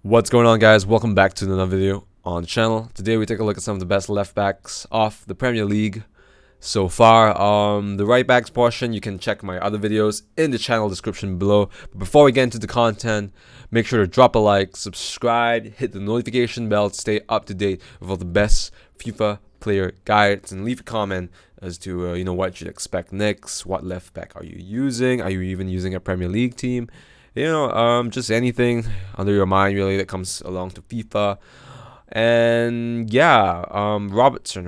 What's going on, guys? Welcome back to another video on the channel. Today we take a look at some of the best left backs off the Premier League so far. The right backs portion, you can check my other videos in the channel description below. But before we get into the content, make sure to drop a like, subscribe, hit the notification bell to stay up to date with all the best FIFA player guides, and leave a comment as to what you expect next. What left back are you using? Are you even using a Premier League team? Just anything under your mind really that comes along to FIFA. And yeah, Robertson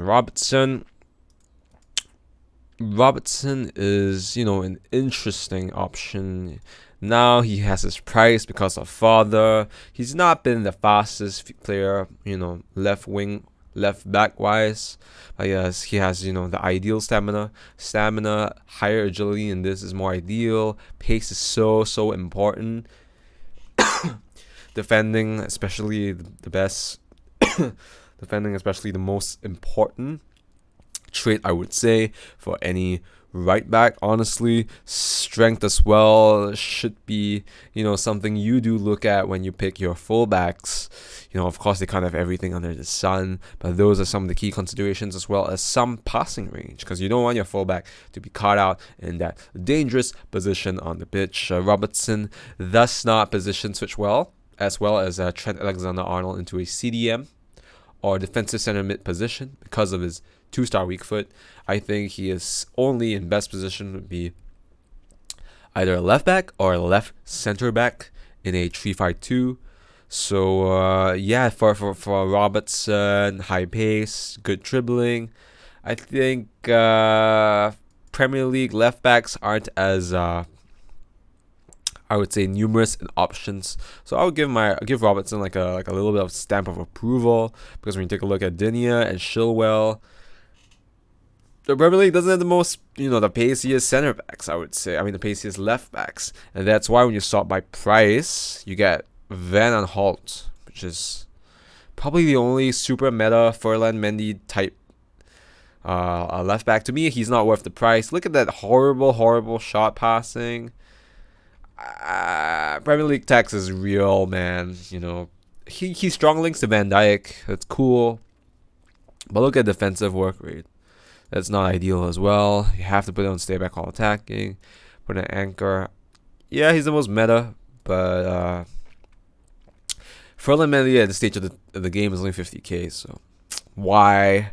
is, an interesting option. Now he has his price because of father. He's not been the fastest player, left back wise. But yes, he has, the ideal stamina, higher agility, and this is more ideal. Pace is so important. Defending, especially the best. Defending, especially the most important trait, I would say, for any right back. Honestly, strength as well should be something you do look at when you pick your fullbacks. Of course they can't have everything under the sun, but those are some of the key considerations, as well as some passing range, because you don't want your fullback to be caught out in that dangerous position on the pitch. Robertson thus not position switch well as Trent Arnold into a CDM or defensive center mid position because of his 2-star weak foot. I think he is only in best position would be either a left back or a left center back in a 3-5-2. So yeah, for Robertson, high pace, good dribbling. I think Premier League left backs aren't as I would say numerous in options, so I would give Robertson like a little bit of stamp of approval, because when you take a look at Digne and Chilwell, the Premier League doesn't have the most, the paciest center backs, I would say. I mean, the paciest left backs, and that's why when you sort by price, you get Aanholt, which is probably the only super meta Ferland Mendy type left back. To me, he's not worth the price. Look at that horrible shot passing. Premier League tax is real, man. He strong links to Van Dijk. That's cool, but look at defensive work rate. That's not ideal as well. You have to put it on stay back while attacking. Put an anchor. Yeah, he's the most meta, but Ferland Mendy at the stage of the game is only 50k, so why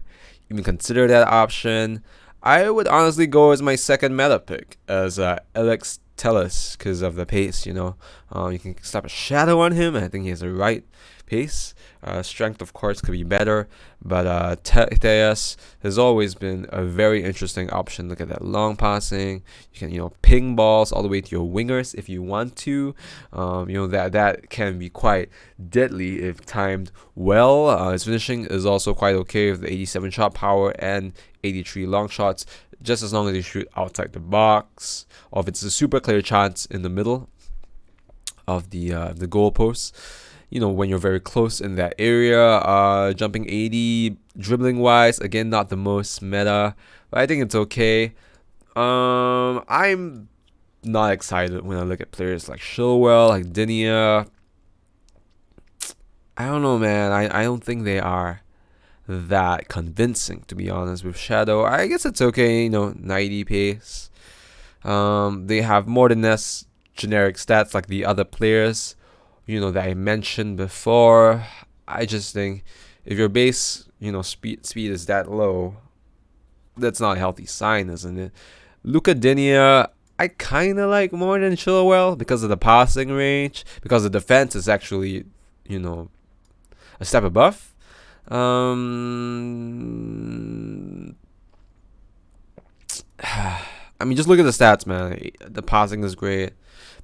even consider that option? I would honestly go as my second meta pick as Alex Telles, because of the pace. You can slap a shadow on him, and I think he has the right pace. Strength, of course, could be better, but Telles has always been a very interesting option. Look at that long passing. You can ping balls all the way to your wingers if you want to. That can be quite deadly if timed well. His finishing is also quite okay with the 87 shot power and 83 long shots, just as long as you shoot outside the box, or if it's a super clear chance in the middle of the goalpost. When you're very close in that area. Jumping 80, dribbling wise, again, not the most meta, but I think it's okay. I'm not excited when I look at players like Chilwell, like Digne. I don't know, man. I don't think they are that convincing, to be honest. With Shadow, I guess it's okay. 90 pace. They have more than less generic stats like the other players that I mentioned before. I just think if your base speed is that low, that's not a healthy sign, isn't it? Luka Digne, I kind of like more than Chilwell because of the passing range, because the defense is actually a step above. I mean, just look at the stats, man. The passing is great,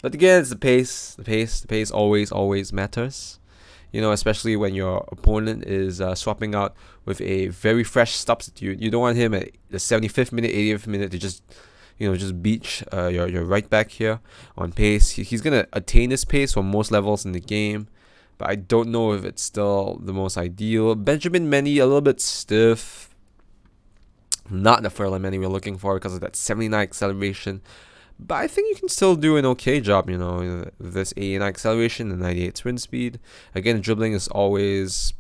but again, it's the pace. The pace always matters. Especially when your opponent is swapping out with a very fresh substitute. You don't want him at the 75th minute, 80th minute to just beach your right back here on pace. He's gonna attain this pace for most levels in the game, but I don't know if it's still the most ideal. Benjamin Mendy, a little bit stiff. Not the Ferland Mendy we're looking for because of that 79 acceleration. But I think you can still do an okay job, you know, this 89 acceleration and 98 sprint speed. Again, dribbling is always,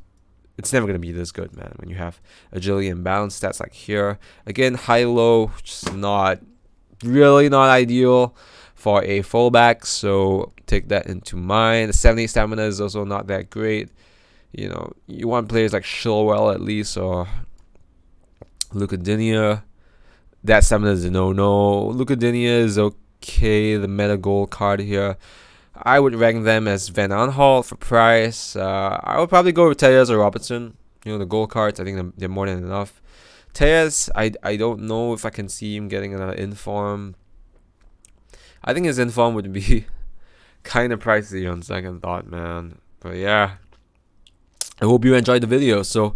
it's never going to be this good, man, when you have agility and balance stats like here. Again, high-low, just not ideal for a fullback, so take that into mind. The 70 stamina is also not that great. You know, you want players like Chilwell at least, or Digne. That stamina is a no-no. Digne is okay. The meta gold card here, I would rank them as Van Aanholt for price. I would probably go with Telles or Robertson. You know, the gold cards, I think they're more than enough. Telles, I don't know if I can see him getting another inform. I think his inform would be kind of pricey on second thought, man. But yeah, I hope you enjoyed the video. So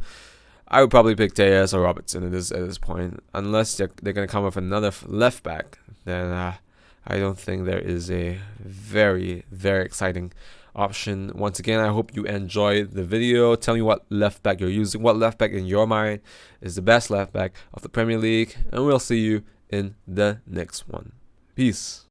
I would probably pick Telles or Robertson at this point, unless they're gonna come with another left back. Then I don't think there is a very exciting option. Once again, I hope you enjoyed the video. Tell me what left back you're using. What left back in your mind is the best left back of the Premier League, and we'll see you in the next one. Peace.